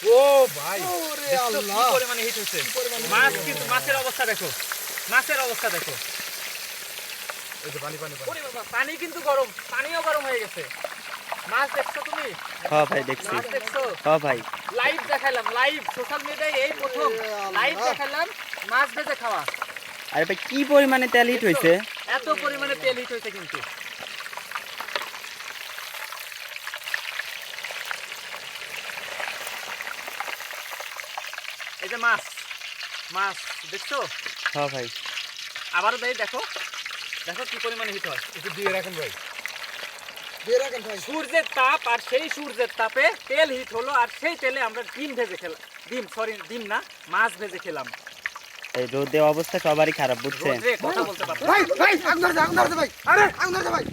ও ভাই ওরে দেখছো আল্লাহ কি পরিমাণে হিট হচ্ছে মাছ কিন্তু মাছের অবস্থা দেখো মাছের অবস্থা দেখো এই যে পানি পানি পানি। ওরে বাবা পানি কিন্তু গরম পানিও গরম হয়ে গেছে মাছ দেখছো তুমি হ্যাঁ ভাই দেখছি। মাছ দেখছো হ্যাঁ ভাই। লাইভ দেখাইলাম লাইভ সোশ্যাল মিডিয়ায় এই প্রথম লাইভ দেখাইলাম মাছ ভেজে খাওয়া আরে ভাই কি পরিমাণে তেল হিট হয়েছে। এত পরিমাণে তেল হিট হয়েছে কিন্তু এই যে মাছ মাছ দেখছো হ্যাঁ ভাই। আবারও দেই দেখো দেখো কি পরিমাণে হিট হয় একটু দিয়ে রাখেন ভাই, দিয়ে রাখেন ভাই। সূর্যের তাপ আর সেই সূর্যের তাপে তেল হিট হলো আর সেই তেলে আমরা ডিম ভেজে খেলাম ডিম না মাছ ভেজে খেলাম এই রোদে অবস্থা সবারই খারাপ বুঝছেন। রোদে কথা বলতে পারবো ভাই ভাই আগুন ধরছে ভাই, আরে আগুন ধরছে ভাই।